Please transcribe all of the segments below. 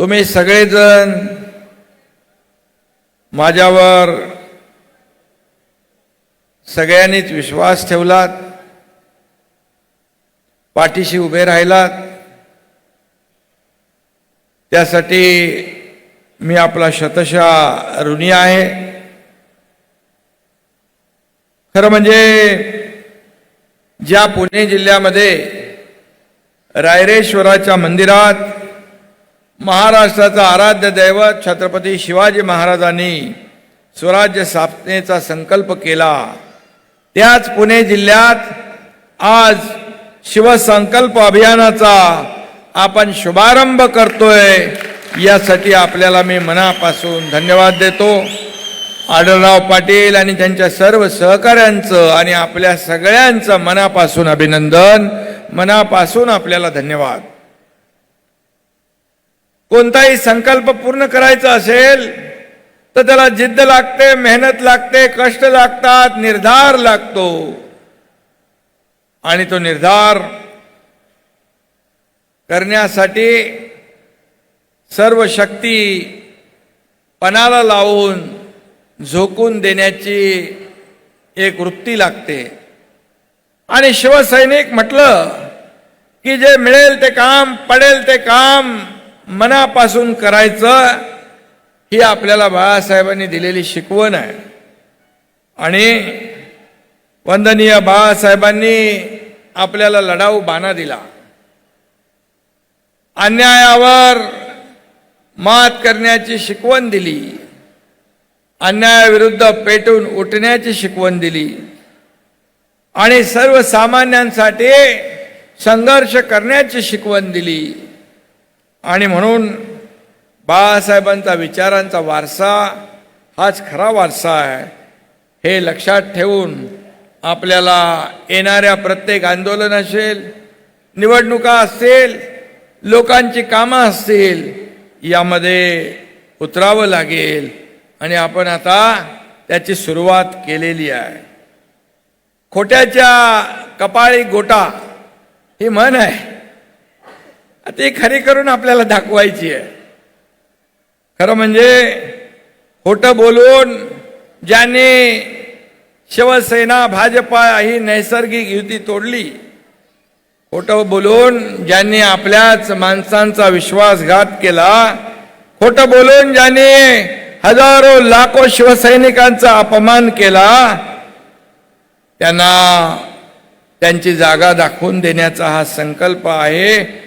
तुम्ही सगळेजण माझ्यावर सगळ्यांनीच विश्वास ठेवलात, पाठीशी उभे राहिलात, त्यासाठी मी आपला शतशः ऋणी आहे। खरं म्हणजे ज्या पुणे जिल्ह्यामध्ये रायरेश्वराच्या मंदिरात महाराष्ट्राचा आराध्य दैवत छत्रपती शिवाजी महाराजांनी स्वराज्य स्थापनेचा संकल्प केला, त्याच पुणे जिल्ह्यात आज शिवसंकल्प अभियानाचा आपण शुभारंभ करतोय। यासाठी आपल्याला मी मनापासून धन्यवाद देतो। आढळराव पाटील आणि त्यांच्या सर्व सहकाऱ्यांचं आणि आपल्या सगळ्यांचं मनापासून अभिनंदन, मनापासून आपल्याला धन्यवाद। कोणताही संकल्प पूर्ण करायचा असेल तर त्याला जिद्द लागते, मेहनत लागते, कष्ट लागतात, निर्धार लागतो आणि तो निर्धार करण्यासाठी सर्व शक्ती पणाला लावून झोकून देण्याची एक वृत्ती लागते। आणि शिवसैनिक म्हटलं की जे मिळेल ते काम, पडेल ते काम मनापासून करायचं, ही आपल्याला बाळासाहेबांनी दिलेली शिकवण आहे। आणि वंदनीय बाळासाहेबांनी आपल्याला लढाऊ बाणा दिला, अन्यायावर मात करण्याची शिकवण दिली, अन्यायाविरुद्ध पेटून उठण्याची शिकवण दिली आणि सर्वसामान्यांसाठी संघर्ष करण्याची शिकवण दिली। आणि म्हणून बाळासाहेबांचा विचारांचा वारसा हाच खरा वारसा आहे, हे लक्षात ठेवून आपल्याला येणाऱ्या प्रत्येक आंदोलन असेल, निवडणुका असतील, लोकांची कामं असतील, यामध्ये उतरावं लागेल आणि आपण आता त्याची सुरुवात केलेली आहे। खोट्याच्या कपाळी गोटा ही म्हण आहे, ती खरी करून आपल्याला दाखवायची आहे। खरं म्हणजे खोटं बोलून ज्यांनी शिवसेना भाजपा ही नैसर्गिक युती तोडली, खोटं बोलून ज्यांनी आपल्याच माणसांचा विश्वासघात केला, खोटं बोलून ज्यांनी हजारो लाखो शिवसैनिकांचा अपमान केला, त्यांना त्यांची जागा दाखवून देण्याचा हा संकल्प आहे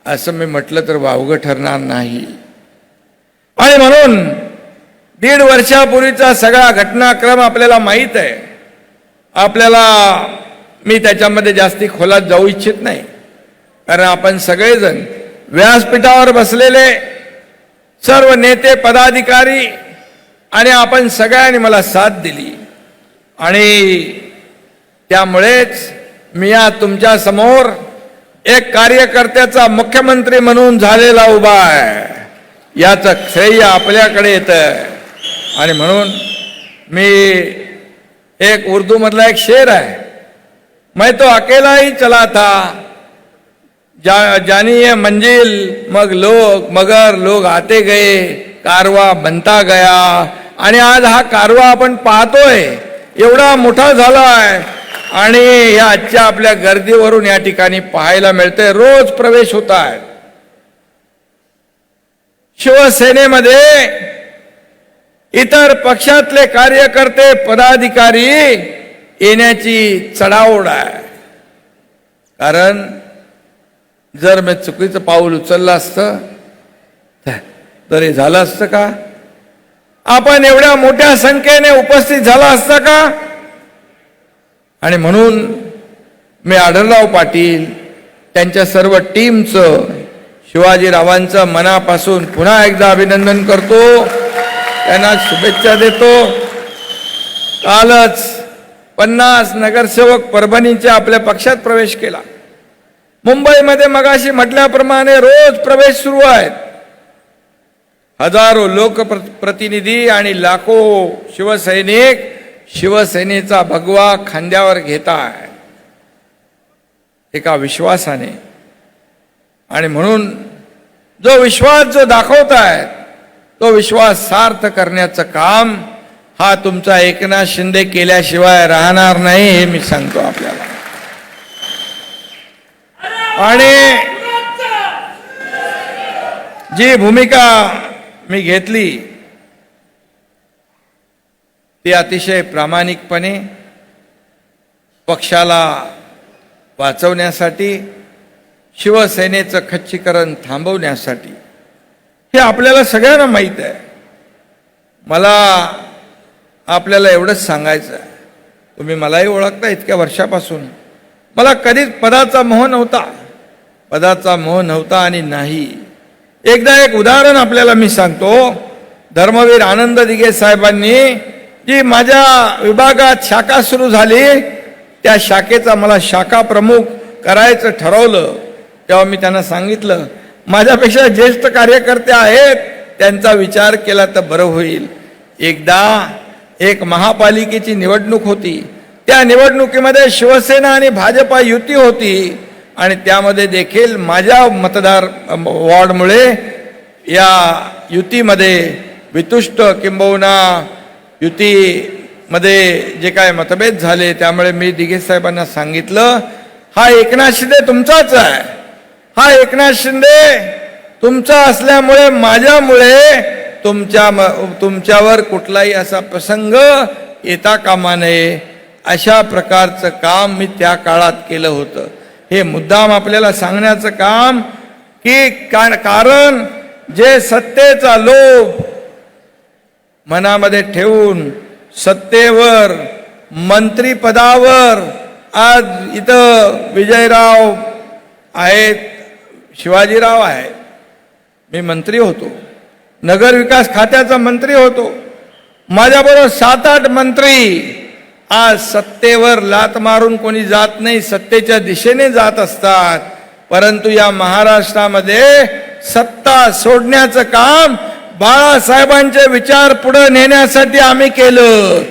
असं मी म्हटलं तर वावगं ठरणार नाही। आणि म्हणून 1.5 वर्षापूर्वीचा सगळा घटनाक्रम आपल्याला माहीत आहे। आपल्याला मी त्याच्यामध्ये जास्ती खोलात जाऊ इच्छित नाही, कारण आपण सगळेजण व्यासपीठावर बसलेले सर्व नेते पदाधिकारी आणि आपण सगळ्यांनी मला साथ दिली आणि त्यामुळेच मी आज तुमच्या समोर एक कार्यकर्त्याचा मुख्यमंत्री म्हणून झालेला उभा आहे, याचं श्रेय आपल्याकडे येतं। आणि म्हणून मी एक उर्दू मधला एक शेर आहे, मैं तो अकेला ही चला था जानी ये मंजिल मगर लोग आते गए, कारवा बनता गया। आणि आज हा कारवा आपण पाहतोय एवढा मोठा झालाय आणि या आजच्या आपल्या गर्दीवरून या ठिकाणी पाहायला मिळते, रोज प्रवेश होत आहे। शिवसेनेमध्ये इतर पक्षातले कार्यकर्ते पदाधिकारी येण्याची चढाओढ आहे, कारण जर मी चुकीचं पाऊल उचललं असतं तर हे झालं असतं का? आपण एवढ्या मोठ्या संख्येने उपस्थित झाला असता का? आणि म्हणून मी आढळराव पाटील त्यांच्या सर्व टीमचं, शिवाजीरावांचं मनापासून पुन्हा एकदा अभिनंदन करतो, त्यांना शुभेच्छा देतो। कालच 50 नगरसेवक परभणीचे आपल्या पक्षात प्रवेश केला। मुंबईमध्ये मगाशी म्हटल्याप्रमाणे रोज प्रवेश सुरू आहेत। हजारो लोकप्रतिनिधी आणि लाखो शिवसैनिक शिवसेनेचा भगवा खांद्यावर घेताय एका विश्वासाने। आणि म्हणून जो विश्वास जो दाखवतायत तो विश्वास सार्थ करण्याचं काम हा तुमचा एकनाथ शिंदे केल्याशिवाय राहणार नाही, हे मी सांगतो आपल्याला. आणि जी भूमिका मी घेतली ती अतिशय प्रामाणिकपणे पक्षाला वाचवण्यासाठी, शिवसेनेचं खच्चीकरण थांबवण्यासाठी. हे आपल्याला सगळ्यांना माहीत आहे. मला आपल्याला एवढंच सांगायचं आहे, तुम्ही मलाही ओळखता इतक्या वर्षापासून. मला कधीच पदाचा मोह नव्हता आणि नाही. एकदा एक उदाहरण आपल्याला मी सांगतो. धर्मवीर आनंद दिघे साहेबांनी जी माझ्या विभागात शाखा सुरू झाली, त्या शाखेचा मला शाखा प्रमुख करायचं ठरवलं. तेव्हा मी त्यांना सांगितलं, माझ्यापेक्षा ज्येष्ठ कार्यकर्ते आहेत, त्यांचा विचार केला तर बरं होईल. एकदा एक महापालिकेची निवडणूक होती. त्या निवडणुकीमध्ये शिवसेना आणि भाजपा युती होती आणि त्यामध्ये देखील माझ्या मतदार वॉर्डमुळे या युतीमध्ये वितुष्ट किंबहुना युतीमध्ये जे काय मतभेद झाले, त्यामुळे मी दिघे साहेबांना सांगितलं, हा एकनाथ शिंदे तुमचाच आहे. हा एकनाथ शिंदे तुमचा असल्यामुळे माझ्यामुळे तुमच्यावर कुठलाही असा प्रसंग येता कामा नये, अशा प्रकारचं काम मी त्या काळात केलं होतं. हे मुद्दाम आपल्याला सांगण्याचं काम की कारण जे सत्तेचा लोभ मनामध्ये ठेवून सत्तेवर, मंत्रीपदावर, आज इथं विजयराव आहेत, शिवाजीराव आहेत, मी मंत्री होतो, नगर विकास खात्याचा मंत्री होतो, माझ्याबरोबर 7-8 मंत्री आज सत्तेवर लात मारून कोणी जात नाही, सत्तेच्या दिशेने जात असतात. परंतु या महाराष्ट्रामध्ये सत्ता सोडण्याचं काम बाळासाहेबांचे विचार पुढे नेण्यासाठी आम्ही केलं.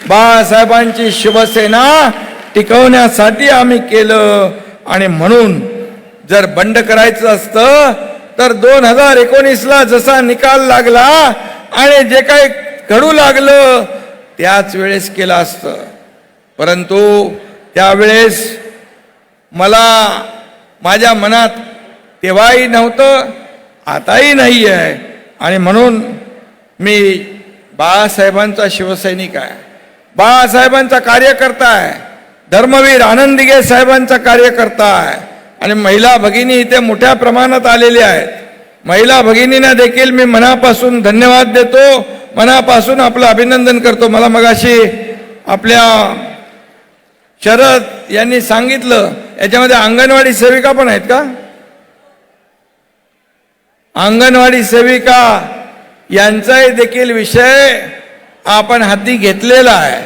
बाळासाहेबांची शिवसेना टिकवण्यासाठी आम्ही केलं. आणि म्हणून जर बंड करायचं असतं तर 2019ला जसा निकाल लागला आणि जे काही घडू लागलं त्याच वेळेस केलं असतं. परंतु त्यावेळेस मला माझ्या मनात तेव्हाही नव्हतं, आताही नाही आहे. आणि म्हणून मी बाळासाहेबांचा शिवसैनिक आहे, बाळासाहेबांचा कार्यकर्ता आहे, धर्मवीर आनंद दिघे साहेबांचा कार्यकर्ता आहे. आणि महिला भगिनी इथे मोठ्या प्रमाणात आलेल्या आहेत. महिला भगिनींना देखील मी मनापासून धन्यवाद देतो, मनापासून आपलं अभिनंदन करतो. मला मगाशी आपल्या शरद यांनी सांगितलं, याच्यामध्ये अंगणवाडी सेविका पण आहेत का? अंगणवाडी सेविका यांचाही देखील विषय आपण हाती घेतलेला आहे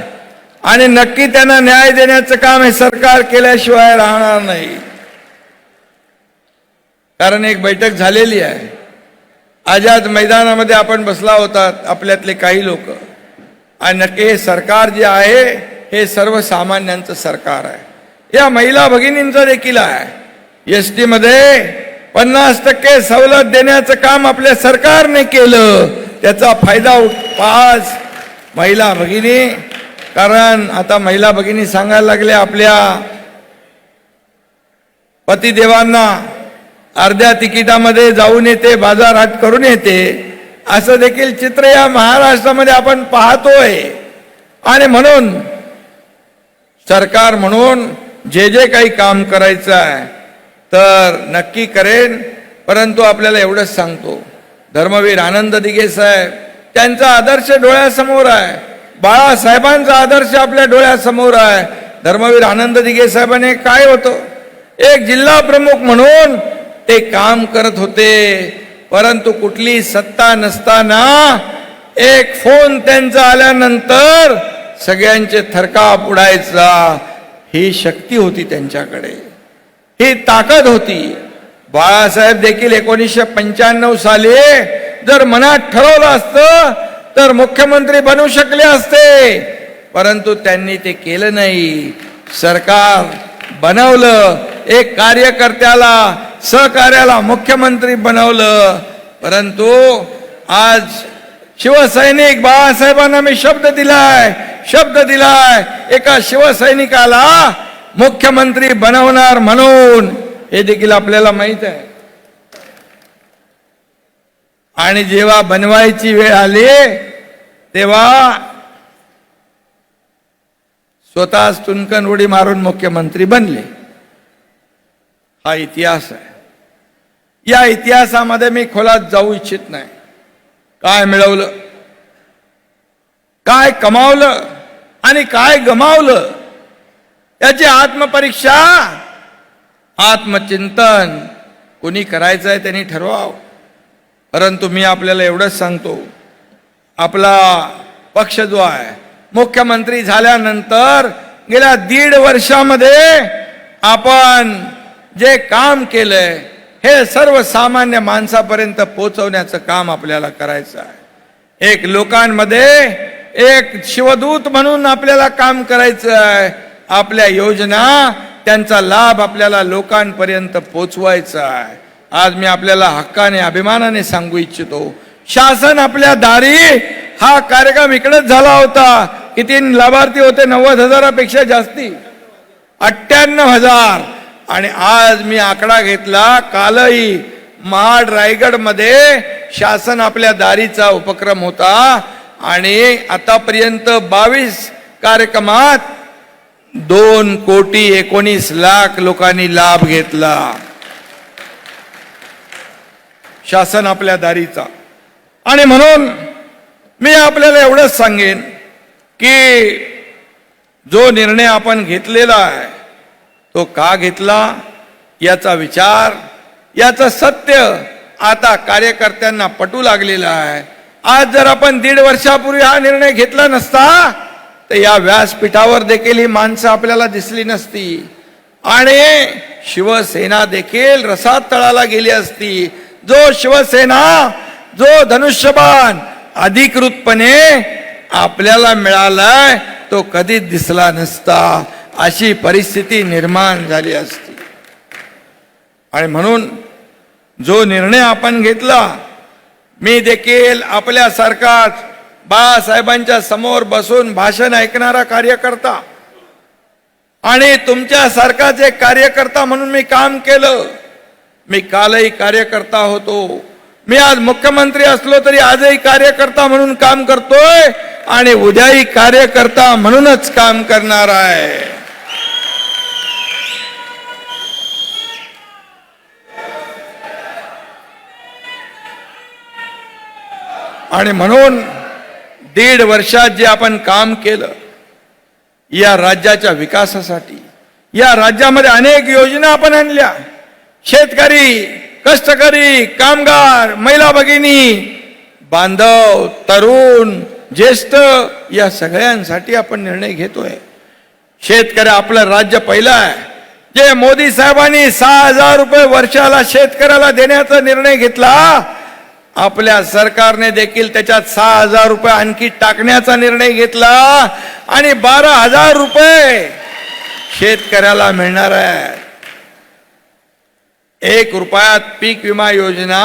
आणि नक्की त्यांना न्याय देण्याचं काम हे सरकार केल्याशिवाय राहणार नाही. कारण एक बैठक झालेली आहे, आझाद मैदानामध्ये आपण बसला होता आपल्यातले काही लोक. आणि नक्की हे सरकार जे आहे हे सर्वसामान्यांचं सरकार आहे. या महिला भगिनींचं देखील आहे. एसटी मध्ये 50% सवलत देण्याचं काम आपल्या सरकारने केलं. त्याचा फायदा पाच महिला भगिनी, कारण आता महिला भगिनी सांगायला लागले आपल्या पतिदेवांना अर्ध्या तिकिटामध्ये जाऊन येते, बाजारहाट करून येते, असं देखील चित्र या महाराष्ट्रामध्ये आपण पाहतोय. आणि म्हणून सरकार म्हणून जे जे काही काम करायचं आहे तर नक्की करेन. परंतु आपल्याला एवढंच सांगतो, धर्मवीर आनंद दिघे साहेब त्यांचा आदर्श डोळ्यासमोर आहे, बाळासाहेबांचा आदर्श आपल्या डोळ्यासमोर आहे. धर्मवीर आनंद दिघे साहेबांनी काय होतं, एक जिल्हा प्रमुख म्हणून ते काम करत होते. परंतु कुठली सत्ता नसताना एक फोन त्यांचा आल्यानंतर सगळ्यांचे थरकाप उडायचा. ही शक्ती होती त्यांच्याकडे, ही ताकद होती. बाळासाहेब देखील 1995 साली जर मनात ठरवलं असतं तर मुख्यमंत्री बनू शकले असते, परंतु त्यांनी ते केलं नाही. सरकार बनवलं, एक कार्यकर्त्याला सहकार्याला मुख्यमंत्री बनवलं. परंतु आज शिवसैनिक बाळासाहेबांना मी शब्द दिलाय एका शिवसैनिकाला मुख्यमंत्री बनवणार म्हणून, हे देखील आपल्याला माहित आहे. आणि जेव्हा बनवायची वेळ आली तेव्हा स्वतःच तुनकन उडी मारून मुख्यमंत्री बनले. हा इतिहास आहे. या इतिहासामध्ये मी खोलात जाऊ इच्छित नाही. काय मिळवलं, काय कमावलं आणि काय गमावलं याची आत्मपरीक्षा, आत्मचिंतन कोणी करायचं आहे त्यांनी ठरवावं. परंतु मी आपल्याला एवढंच सांगतो, आपला पक्ष जो आहे मुख्यमंत्री झाल्यानंतर गेल्या 1.5 वर्षामध्ये आपण जे काम केलंय हे सर्वसामान्य माणसापर्यंत पोहोचवण्याचं काम आपल्याला करायचं आहे. एक लोकांमध्ये एक शिवदूत म्हणून आपल्याला काम करायचं आहे. आपल्या योजना त्यांचा लाभ आपल्याला लोकांपर्यंत पोहोचवायचा आहे. आज मी आपल्याला हक्काने अभिमानाने सांगू इच्छितो, शासन आपल्या दारी हा कार्यक्रम इकडेच झाला होता. किती लाभार्थी होते? 90,000पेक्षा जास्ती, 98,000. आणि आज मी आकडा घेतला, कालही महाड रायगड मध्ये शासन आपल्या दारीचा उपक्रम होता आणि आतापर्यंत 22 कार्यक्रमात 2,19,00,000 लोकांनी लाभ घेतला. शासन आपल्या दारीचा. आणि म्हणून मी आपल्याला एवढंच सांगेन की जो निर्णय आपण घेतलेला आहे तो का घेतला याचा विचार, याचं सत्य आता कार्यकर्त्यांना पटू लागलेलं आहे. आज जर आपण 1.5 वर्षापूर्वी हा निर्णय घेतला नसता तर या व्यासपीठावर देखील ही माणसं आपल्याला दिसली नसती आणि शिवसेना देखील रसातळाला गेली असती. जो शिवसेना, जो धनुष्यबाण अधिकृतपणे आपल्याला मिळालाय तो कधीच दिसला नसता. अशी परिस्थिती निर्माण झाली असती. आणि म्हणून जो निर्णय आपण घेतला, मी देखील आपल्यासारखाच बाळासाहेबांच्या समोर बसून भाषण ऐकणारा कार्यकर्ता आणि तुमच्यासारखाच एक कार्यकर्ता म्हणून मी काम केलं. मी कालही कार्यकर्ता होतो, मी आज मुख्यमंत्री असलो तरी आजही कार्यकर्ता म्हणून काम करतोय आणि उद्याही कार्यकर्ता म्हणूनच काम करणार आहे. आणि म्हणून 1.5 वर्षात जे आपण काम केलं या राज्याच्या विकासासाठी, या राज्यामध्ये अनेक योजना आपण आणल्या. शेतकरी, कष्टकरी, कामगार, महिला भगिनी, बांधव, तरुण, ज्येष्ठ या सगळ्यांसाठी आपण निर्णय घेतोय. शेतकरी आपलं राज्य पहिलं आहे. जे मोदी साहेबांनी 6,000 रुपये वर्षाला शेतकऱ्याला देण्याचा निर्णय घेतला, आपल्या सरकारने देखील त्याच्यात 6,000 रुपये आणखी टाकण्याचा निर्णय घेतला आणि 12,000 रुपये शेतकऱ्याला मिळणार आहे. 1 रुपयात पीक विमा योजना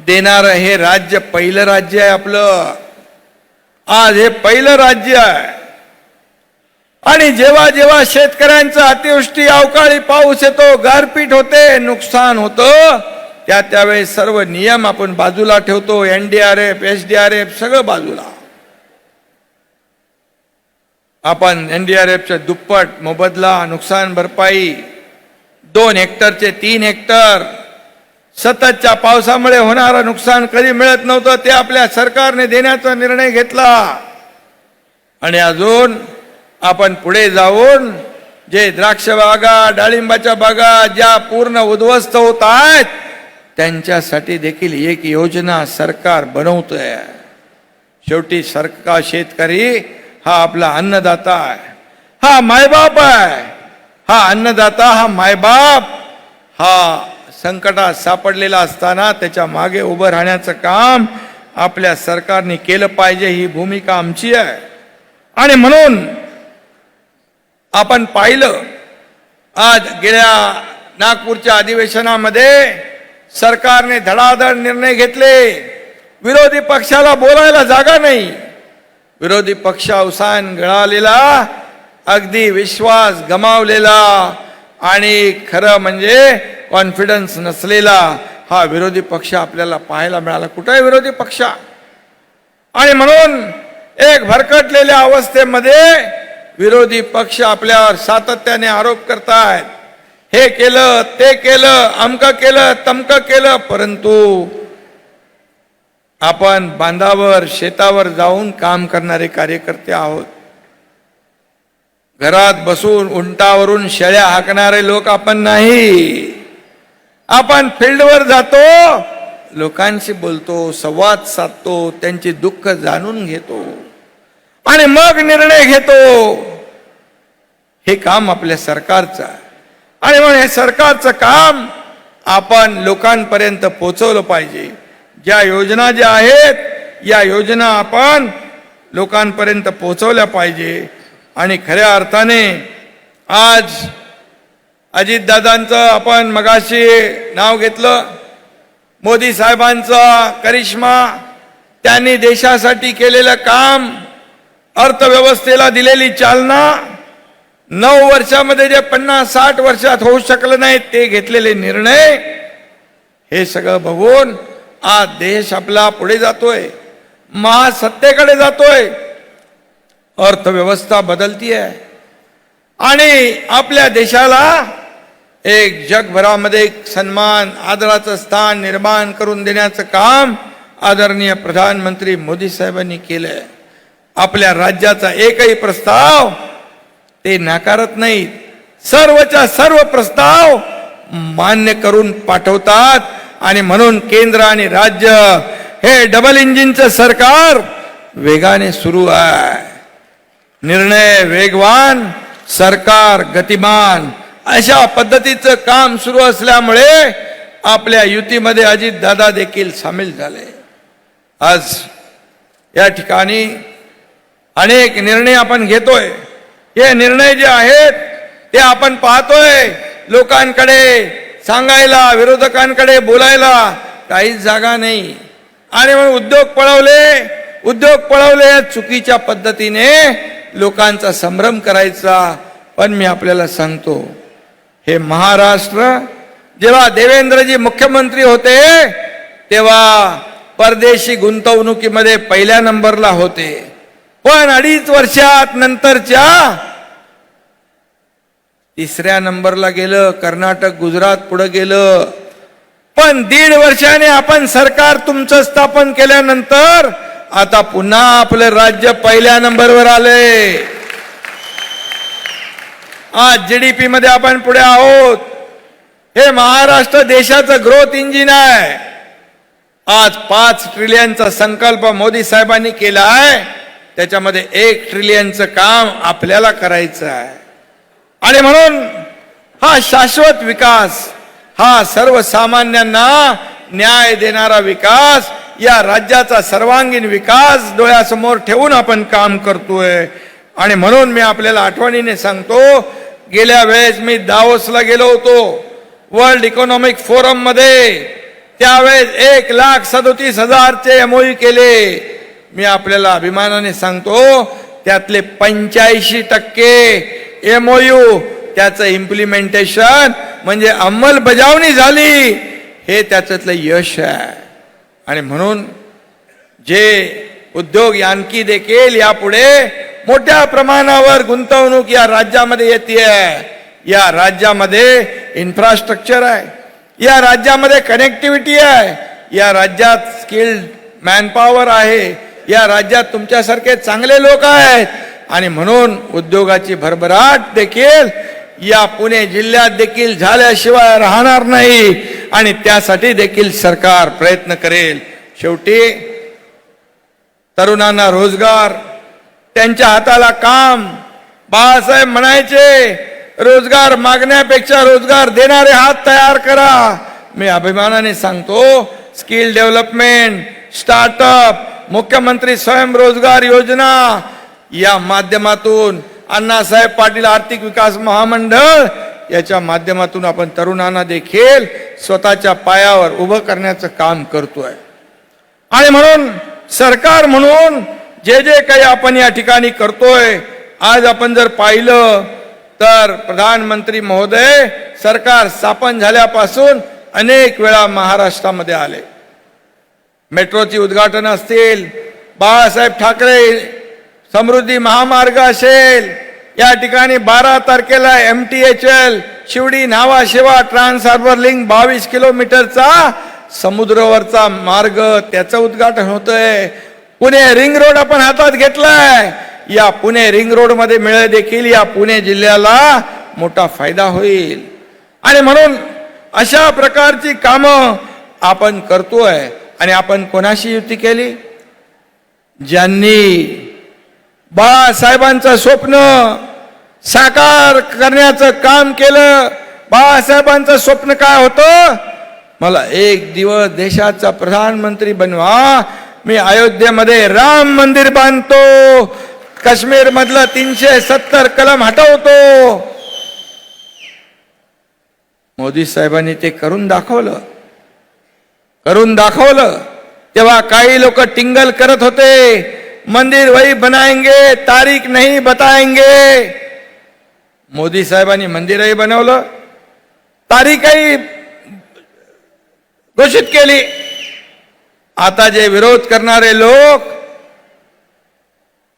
देणार हे राज्य पहिलं राज्य आहे आपलं. आज हे पहिलं राज्य आहे. आणि जेव्हा जेव्हा शेतकऱ्यांचा अतिवृष्टी, अवकाळी पाऊस येतो, गारपीट होते, नुकसान होतं, त्यावेळेस सर्व नियम आपण बाजूला ठेवतो. NDRF, SDRF सगळं बाजूला. आपण NDRFच्या दुप्पट मोबदला, नुकसान भरपाई, 2 हेक्टरचे 3 हेक्टर, सततच्या पावसामुळे होणारं नुकसान कधी मिळत नव्हतं ते आपल्या सरकारने देण्याचा निर्णय घेतला. आणि अजून आपण पुढे जाऊन जे द्राक्ष बागा, डाळिंबाच्या बागा ज्या पूर्ण उद्ध्वस्त होत आहेत त्यांच्यासाठी देखील एक योजना सरकार बनवतोय. शेवटी सरकार, शेतकरी हा आपला अन्नदाता आहे, हा मायबाप आहे. हा अन्नदाता, हा मायबाप, हा संकटात सापडलेला असताना त्याच्या मागे उभं राहण्याचं काम आपल्या सरकारने केलं पाहिजे, ही भूमिका आमची आहे. आणि म्हणून आपण पाहिलं आज गेल्या नागपूरच्या अधिवेशनामध्ये सरकारने धडाधड निर्णय घेतले. विरोधी पक्षाला बोलायला जागा नाही. विरोधी पक्ष अवसान गळालेला, अगदी विश्वास गमावलेला आणि खरं म्हणजे कॉन्फिडन्स नसलेला हा विरोधी पक्ष आपल्याला पाहायला मिळाला. कुठे आहे विरोधी पक्ष? आणि म्हणून एक भरकटलेल्या अवस्थेमध्ये विरोधी पक्ष आपल्यावर सातत्याने आरोप करतायत. हे केलं, ते केलं, अमकं केलं, तमकं केलं, परंतु आपण बांधावर शेतावर जाऊन काम करणारे कार्यकर्ते आहोत. घरात बसून उंटावरून शेळ्या हाकणारे लोक आपण नाही. आपण फील्डवर जातो, लोकांशी बोलतो, संवाद साधतो, त्यांची दुःख जाणून घेतो आणि मग निर्णय घेतो. हे काम आपल्या सरकारचं आहे. आणि म्हणून हे सरकारचं काम आपण लोकांपर्यंत पोहोचवलं पाहिजे. ज्या योजना ज्या आहेत या योजना आपण लोकांपर्यंत पोहोचवल्या पाहिजे. आणि खऱ्या अर्थाने आज अजितदादांचं आपण मगाशी नाव घेतलं, मोदी साहेबांचा करिश्मा, त्यांनी देशासाठी केलेलं काम, अर्थव्यवस्थेला दिलेली चालना, 9 वर्षामध्ये जे 50-60 वर्षात होऊ शकलं नाही ते घेतलेले निर्णय, हे सगळं बघून आज देश आपला पुढे जातोय, महासत्तेकडे जातोय, अर्थव्यवस्था बदलतीये आणि आपल्या देशाला एक जगभरामध्ये एक सन्मान, आदराचं स्थान निर्माण करून देण्याचं काम आदरणीय प्रधानमंत्री मोदी साहेबांनी केलंय. आपल्या राज्याचा एकही प्रस्ताव ते नाकारत नाहीत. सर्वच्या सर्व प्रस्ताव मान्य करून पाठवतात. आणि म्हणून केंद्र आणि राज्य हे डबल इंजिनचं सरकार वेगाने सुरू आहे. निर्णय वेगवान, सरकार गतिमान, अशा पद्धतीचं काम सुरू असल्यामुळे आपल्या युतीमध्ये अजितदादा देखील सामील झाले. आज या ठिकाणी अनेक निर्णय आपण घेतोय. हे निर्णय जे आहेत ते आपण पाहतोय, लोकांकडे सांगायला, विरोधकांकडे बोलायला काहीच जागा नाही. आणि मग उद्योग पळवले चुकीच्या पद्धतीने लोकांचा संभ्रम करायचा. पण मी आपल्याला सांगतो, हे महाराष्ट्र जेव्हा देवेंद्रजी मुख्यमंत्री होते तेव्हा परदेशी गुंतवणुकीमध्ये पहिल्या नंबरला होते. पण 2.5 वर्षात नंतरच्या 3ऱ्या नंबरला गेलं. कर्नाटक, गुजरात पुढे गेलं. पण 1.5 वर्षाने आपण सरकार तुमचं स्थापन केल्यानंतर आता पुन्हा आपलं राज्य पहिल्या नंबरवर आले. आज जीडीपी मध्ये आपण पुढे आहोत. हे महाराष्ट्र देशाचं ग्रोथ इंजिन आहे. आज 5 ट्रिलियनचा संकल्प मोदी साहेबांनी केला आहे. त्याच्यामध्ये 1 ट्रिलियनचं काम आपल्याला करायचं आहे. आणि म्हणून हा शाश्वत विकास, हा सर्वसामान्यांना न्याय देणारा विकास, या राज्याचा सर्वांगीण विकास डोळ्यासमोर ठेवून आपण काम करतोय. आणि म्हणून मी आपल्याला आठवणीने सांगतो, गेल्या वेळेस मी दावोसला गेलो होतो वर्ल्ड इकॉनॉमिक फोरम मध्ये. त्यावेळेस 1,37,000चे MOU केले. मी आपल्याला अभिमानाने सांगतो, त्यातले 85% MOU त्याचं इम्प्लिमेंटेशन म्हणजे अंमलबजावणी झाली, हे त्याच्यातलं यश आहे. आणि म्हणून जे उद्योग यांकी देखील यापुढे मोठ्या प्रमाणावर गुंतवणूक या राज्यामध्ये येते. या राज्यामध्ये इन्फ्रास्ट्रक्चर आहे, या राज्यामध्ये कनेक्टिव्हिटी आहे, या राज्यात स्किल्ड मॅनपॉवर आहे, या राज्यात तुमच्यासारखे चांगले लोक आहेत. आणि म्हणून उद्योगाची भरभराट देखील या पुणे जिल्ह्यात देखील झाल्याशिवाय राहणार नाही. आणि त्यासाठी देखील सरकार प्रयत्न करेल. शेवटी तरुणांना रोजगार, त्यांच्या हाताला काम. बाळासाहेब म्हणायचे, रोजगार मागण्यापेक्षा रोजगार देणारे हात तयार करा. मी अभिमानाने सांगतो, स्किल डेव्हलपमेंट, स्टार्टअप, मुख्यमंत्री स्वयंरोजगार योजना या माध्यमातून, अण्णासाहेब पाटील आर्थिक विकास महामंडळ याच्या माध्यमातून आपण तरुणांना देखील स्वतःच्या पायावर उभं करण्याचं काम करतोय. आणि म्हणून सरकार म्हणून जे जे काही आपण या ठिकाणी करतोय, आज आपण जर पाहिलं तर प्रधानमंत्री महोदय सरकार स्थापन झाल्यापासून अनेक वेळा महाराष्ट्रामध्ये आले. मेट्रोची उद्घाटन असतील, बाळासाहेब ठाकरे समृद्धी महामार्ग असेल, या ठिकाणी 12 तारखेला MTHL Sewri Nhava trans harbour link 22 किलोमीटरचा समुद्रावरचा मार्ग त्याचं उद्घाटन होतंय. पुणे रिंग रोड आपण हातात घेतलाय. या पुणे रिंग रोड मध्ये मिळे देखील या पुणे जिल्ह्याला मोठा फायदा होईल. आणि म्हणून अशा प्रकारची कामं आपण करतोय. आणि आपण कोणाशी युती केली? ज्यांनी बाळासाहेबांचं स्वप्न साकार करण्याचं काम केलं. बाळासाहेबांचं स्वप्न काय होतं? मला एक दिवस देशाचा प्रधानमंत्री बनवा, मी अयोध्येमध्ये राम मंदिर बांधतो, काश्मीर मधलं 370 कलम हटवतो. मोदी साहेबांनी ते करून दाखवलं. तेव्हा काही लोक टिंगल करत होते, मंदिर वही बनाएंगे, तारीख नहीं बताएंगे. मोदी साहेबांनी मंदिरही बनवलं, तारीखही घोषित केली. आता जे विरोध करणारे लोक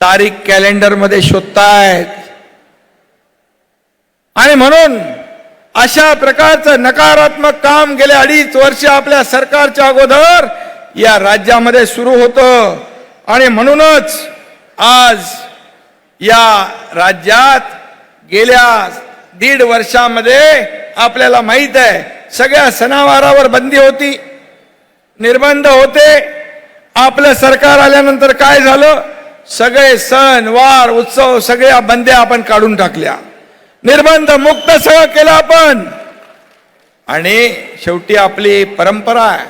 तारीख कॅलेंडर मध्ये शोधतायत. आणि म्हणून अशा प्रकारचं नकारात्मक काम गेले 2.5 वर्ष आपल्या सरकारच्या अगोदर या राज्यामध्ये सुरू होतं. आणि म्हणूनच आज या राज्यात गेल्या 1.5 वर्षामध्ये आपल्याला माहित आहे, सगळ्या सणावारावर बंदी होती, निर्बंध होते. आपलं सरकार आल्यानंतर काय झालं? सगळे सण वार उत्सव सगळ्या बंद्या आपण काढून टाकल्या, निर्बंध मुक्त सगळं केलं आपण. आणि शेवटी आपली परंपरा आहे,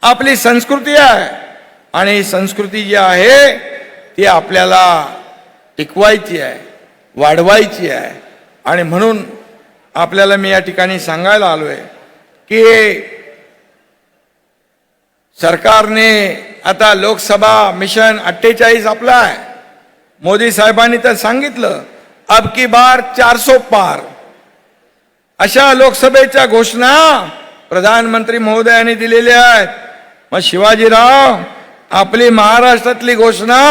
आपली संस्कृती आहे. आणि संस्कृती जी आहे ती आपल्याला टिकवायची आहे, वाढवायची आहे. आणि म्हणून आपल्याला मी या ठिकाणी सांगायला आलोय की सरकारने आता लोकसभा मिशन 48 आपला आहे. मोदी साहेबांनी तर सांगितलं अब की बार 400 पार. अशा लोकसभेच्या घोषणा प्रधानमंत्री महोदयांनी दिलेल्या आहेत. मग शिवाजीराव, आपली महाराष्ट्रातली घोषणा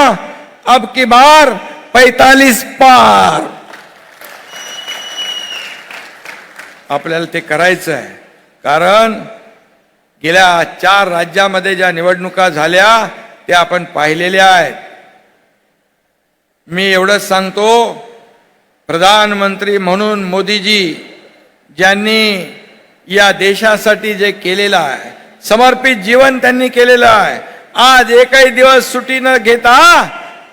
अब की बार 45 पार. आपल्याला ते करायचं आहे. कारण गेल्या 4 राज्यामध्ये ज्या निवडणुका झाल्या त्या आपण पाहिलेल्या आहेत. मी एवढंच सांगतो, प्रधानमंत्री म्हणून मोदीजी ज्यांनी या देशासाठी जे केलेलं आहे, समर्पित जीवन त्यांनी केलेलं आहे. आज एकही दिवस सुट्टी न घेता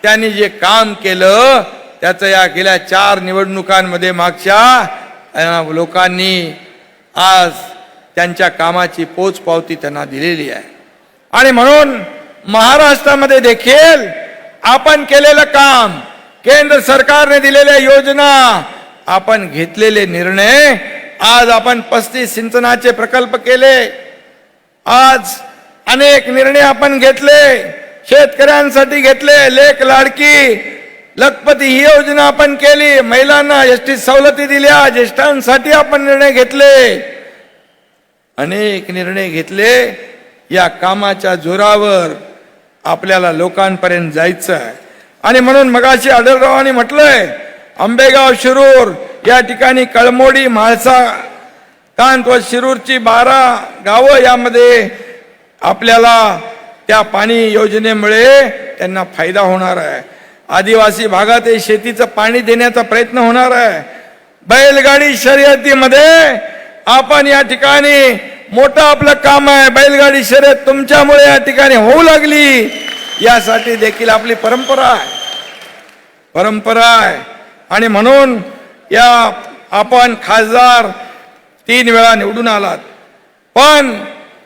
त्यांनी जे काम केलं त्याचं या गेल्या 4 निवडणुकांमध्ये मागच्या लोकांनी आज त्यांच्या कामाची पोचपावती त्यांना दिलेली आहे. आणि म्हणून महाराष्ट्रामध्ये देखील आपण केलेलं काम, केंद्र सरकारने दिलेल्या योजना, आपण घेतलेले निर्णय, आज आपण 35 सिंचनाचे प्रकल्प केले, आज अनेक निर्णय आपण घेतले, शेतकऱ्यांसाठी घेतले, लेक लाडकी लखपती ही योजना आपण केली, महिलांना एसटी सवलती दिल्या, ज्येष्ठांसाठी आपण निर्णय घेतले, अनेक निर्णय घेतले. या कामाच्या जोरावर आपल्याला लोकांपर्यंत जायचं आहे. आणि म्हणून मगाशी आढळरावांनी म्हटलंय, आंबेगाव शिरूर या ठिकाणी कळमोडी म्हाळसा कांत व शिरूरची 12 गावं यामध्ये आपल्याला त्या पाणी योजनेमुळे त्यांना फायदा होणार आहे. आदिवासी भागात शेतीचं पाणी देण्याचा प्रयत्न होणार आहे. बैलगाडी शर्यतीमध्ये आपण या ठिकाणी मोठं आपलं काम आहे. बैलगाडी शर्यत तुमच्यामुळे या ठिकाणी होऊ लागली, यासाठी देखील आपली परंपरा आहे. आणि म्हणून या आपण खासदार 3 वेळा निवडून आलात, पण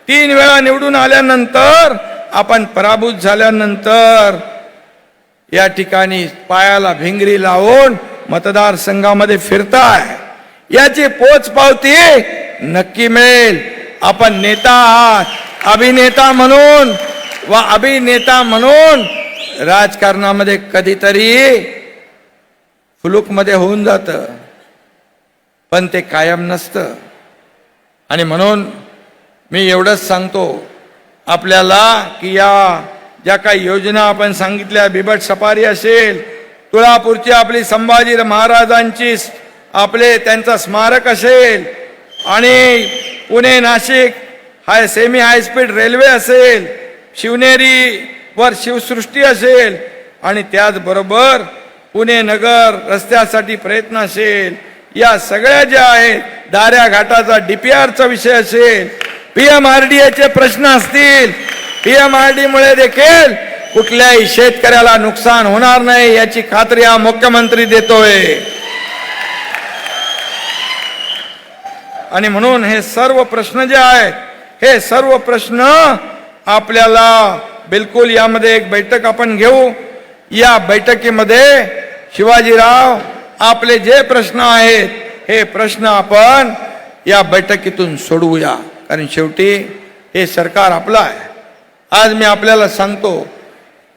3 वेळा निवडून आल्यानंतर आपण पराभूत झाल्यानंतर या ठिकाणी पायाला भिंगरी लावून मतदारसंघामध्ये फिरताय. याची पोचपावती नक्की मिळेल. आपण नेता आहात, अभिनेता म्हणून अभिनेता म्हणून राजकारणामध्ये कधीतरी फुलूकमध्ये होऊन जातं, पण ते कायम नसतं. आणि म्हणून मी एवढंच सांगतो आपल्याला की या ज्या काही योजना आपण सांगितल्या, बिबट सफारी असेल, तुळापूरची आपली संभाजी महाराजांची त्यांचा स्मारक असेल, आणि Pune Nashik semi high speed railway असेल, शिवनेरी वर शिवसृष्टी असेल, आणि त्याचबरोबर पुणे नगर रस्त्यासाठी प्रयत्न असेल, या सगळ्या ज्या आहेत, दाऱ्या घाटाचा DPRचा विषय असेल, PMRDAचे प्रश्न असतील, PMRD मुळे देखील कुठल्याही शेतकऱ्याला नुकसान होणार नाही याची खात्री हा मुख्यमंत्री देतोय. आणि म्हणून हे सर्व प्रश्न जे आहेत, हे सर्व प्रश्न आपल्याला बिलकुल यामध्ये एक बैठक आपण घेऊ. या बैठकीमध्ये शिवाजीराव आपले जे प्रश्न आहेत हे प्रश्न आपण या बैठकीतून सोडवूया, कारण शेवटी हे सरकार आपलं आहे. आज मी आपल्याला सांगतो,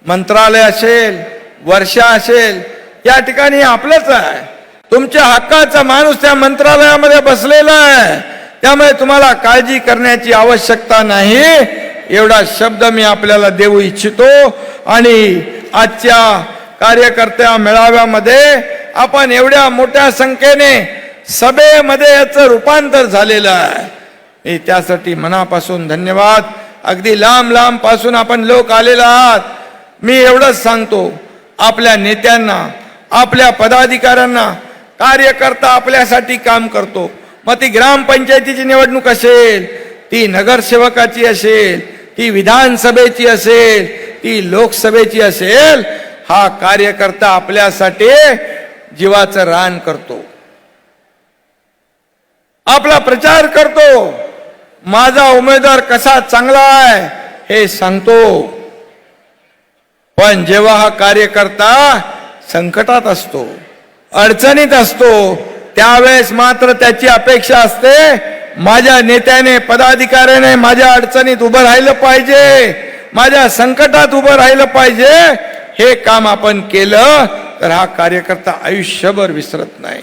मंत्रालय असेल, वर्षा असेल, या ठिकाणी आपलंच आहे. तुमच्या हक्काचा माणूस त्या मंत्रालयामध्ये बसलेला आहे, त्यामुळे तुम्हाला काळजी करण्याची आवश्यकता नाही, एवढा शब्द मी आपल्याला देऊ इच्छितो. आणि आजच्या कार्यकर्त्या मेळाव्यामध्ये आपण एवढ्या मोठ्या संख्येने सभेमध्ये याचं रूपांतर झालेलं आहे. मी त्यासाठी मनापासून धन्यवाद. अगदी लांब लांब पासून आपण लोक आलेला आहात. मी एवढंच सांगतो आपल्या नेत्यांना, आपल्या पदाधिकाऱ्यांना, कार्यकर्ता आपल्यासाठी काम करतो. मग ती ग्रामपंचायतीची निवडणूक असेल, ती नगरसेवकाची असेल, ती विधानसभेची असेल, ती लोकसभेची असेल, हा कार्यकर्ता आपल्यासाठी जीवाचं रान करतो, आपला प्रचार करतो, माझा उमेदवार कसा चांगला आहे हे सांगतो. पण जेव्हा हा कार्यकर्ता संकटात असतो, अडचणीत असतो, त्यावेळेस मात्र त्याची अपेक्षा असते माझ्या नेत्याने, पदाधिकाऱ्याने माझ्या अडचणीत उभं राहिलं पाहिजे, माझ्या संकटात उभं राहिलं पाहिजे. हे काम आपण केलं तर हा कार्यकर्ता आयुष्यभर विसरत नाही,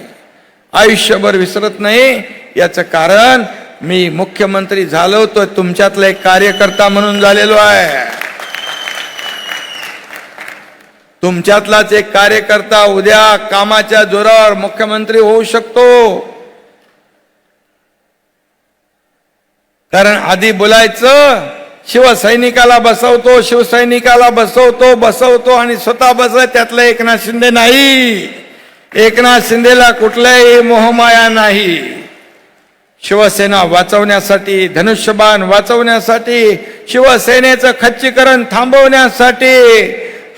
आयुष्यभर विसरत नाही. याचं कारण मी मुख्यमंत्री झालो तो तुमच्यातला एक कार्यकर्ता म्हणून झालेलो आहे. तुमच्यातलाच एक कार्यकर्ता उद्या कामाच्या जोरावर मुख्यमंत्री होऊ शकतो. कारण आधी बोलायचं शिवसैनिकाला बसवतो, शिवसैनिकाला बसवतो आणि स्वतः बसलाय, त्यातलं एकनाथ शिंदे नाही. एकनाथ शिंदेला कुठल्याही मोहमाया नाही. शिवसेना वाचवण्यासाठी, धनुष्यबाण वाचवण्यासाठी, शिवसेनेचं खच्चीकरण थांबवण्यासाठी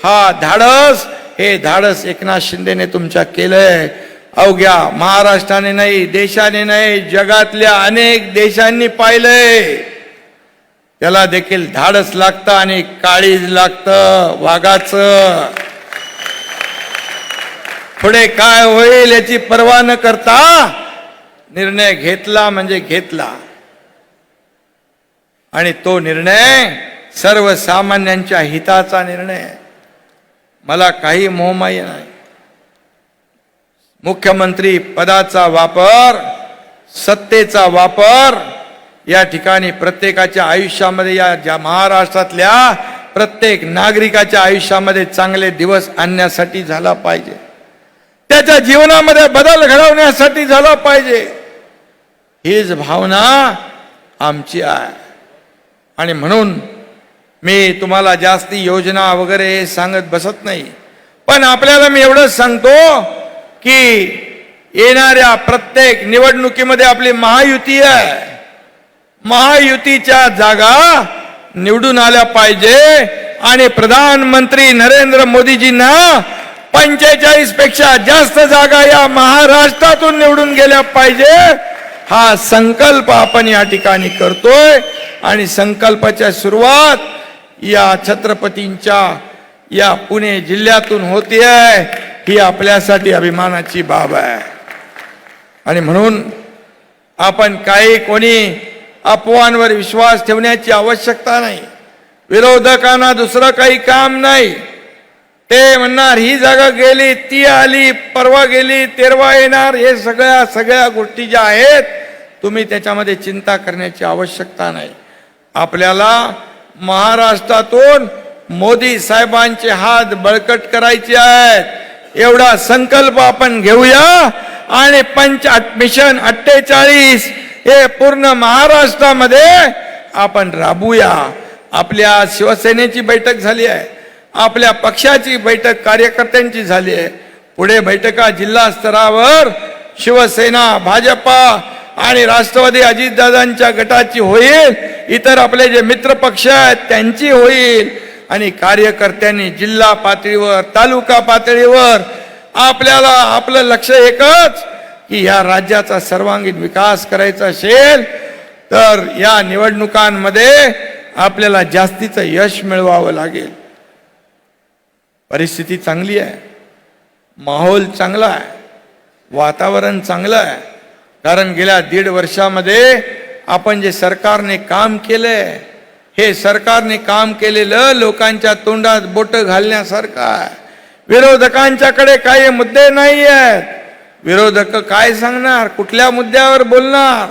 हा धाडस, हे धाडस एकनाथ शिंदेने तुमच्या केलंय. अवघ्या महाराष्ट्राने नाही, देशाने नाही, जगातल्या अनेक देशांनी पाहिलंय. त्याला देखील धाडस लागतं आणि काळीज लागतं वाघाचं. पुढे काय होईल याची पर्वा न करता निर्णय घेतला म्हणजे घेतला, आणि तो निर्णय सर्वसामान्यांच्या हिताचा निर्णय. मला काही मोहमाया नाही. मुख्यमंत्री पदाचा वापर, सत्तेचा वापर या ठिकाणी प्रत्येकाच्या आयुष्यामध्ये, या महाराष्ट्रातल्या प्रत्येक नागरिकाच्या आयुष्यामध्ये चांगले दिवस आणण्यासाठी झाला पाहिजे, त्याच्या जीवनामध्ये बदल घडवण्यासाठी झाला पाहिजे, हीच भावना आमची आहे. आणि म्हणून मी तुम्हाला जास्ती योजना वगैरे सांगत बसत नाही, पण आपल्याला मी एवढंच सांगतो की येणाऱ्या प्रत्येक निवडणुकीमध्ये आपली महायुती आहे. महायुतीच्या जागा निवडून आल्या पाहिजे आणि प्रधानमंत्री नरेंद्र मोदीजींना 45 पेक्षा जास्त जागा या महाराष्ट्रातून निवडून गेल्या पाहिजे. हा संकल्प आपण या ठिकाणी करतोय आणि संकल्पाची सुरुवात या छत्रपतींच्या या पुणे जिल्ह्यातून होती आहे. ही आपल्यासाठी अभिमानाची बाब आहे. आणि म्हणून आपण काही कोणी अफवांवर विश्वास ठेवण्याची आवश्यकता नाही. विरोधकांना दुसरं काही काम नाही. ते म्हणणार ही जागा गेली, ती आली, परवा गेली, तेरवा येणार. हे सगळ्या गोष्टी ज्या आहेत तुम्ही त्याच्यामध्ये चिंता करण्याची आवश्यकता नाही. आपल्याला महाराष्ट्रातून मोदी साहेबांचे हात बळकट करायचे आहेत. एवढा संकल्प आपण घेऊया आणि मिशन 48 हे पूर्ण महाराष्ट्रामध्ये आपण राबूया. आपल्या शिवसेनेची बैठक झाली आहे, आपल्या पक्षाची बैठक कार्यकर्त्यांची झाली आहे. पुढे बैठका जिल्हा स्तरावर शिवसेना, भाजपा आणि राष्ट्रवादी अजितदादांच्या गटाची होईल. इतर आपले जे मित्र पक्ष आहेत त्यांची होईल. आणि कार्यकर्त्यांनी जिल्हा पातळीवर, तालुका पातळीवर आपल्याला आपलं लक्ष एकच की या राज्याचा सर्वांगीण विकास करायचा असेल तर या निवडणुकांमध्ये आपल्याला जास्तीचं यश मिळवावं लागेल. परिस्थिती चांगली आहे, माहोल चांगला आहे, वातावरण चांगलं आहे. कारण गेल्या 1.5 वर्षामध्ये आपण जे सरकारने काम केलंय, हे सरकारने काम केलेलं लोकांच्या तोंडात बोट घालण्यासारखं आहे. विरोधकांच्याकडे काही मुद्दे नाही आहेत. विरोधक काय सांगणार, कुठल्या मुद्द्यावर बोलणार.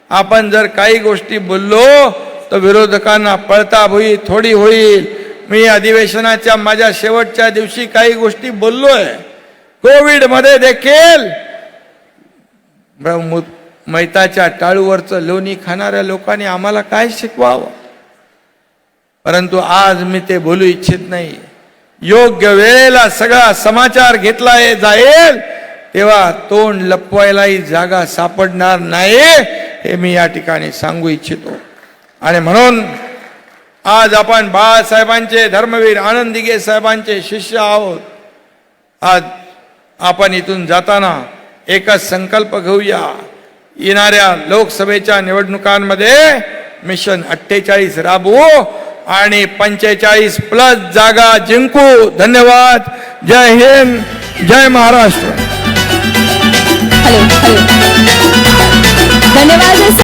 आपण जर काही गोष्टी बोललो तर विरोधकांना पळताभुई थोडी होईल. मी अधिवेशनाच्या माझ्या शेवटच्या दिवशी काही गोष्टी बोललोय. कोविड मध्ये देखील मैताच्या टाळूवरचं लोणी खाणाऱ्या लोकांनी आम्हाला काय शिकवावं, परंतु आज मी ते बोलू इच्छित नाही. योग्य वेळेला सगळा समाचार घेतला जाईल तेव्हा तोंड लपवायलाही जागा सापडणार नाही, हे मी या ठिकाणी सांगू इच्छितो. आणि म्हणून आज आपण बाळासाहेबांचे, धर्मवीर आनंद दिघे साहेबांचे शिष्य आहोत. आज आपण इथून जाताना एकच संकल्प घेऊया, येणाऱ्या लोकसभेच्या निवडणुकांमध्ये मिशन 48 राबवू आणि 45+ जागा जिंकू. धन्यवाद. जय हिंद, जय महाराष्ट्र. धन्यवाद.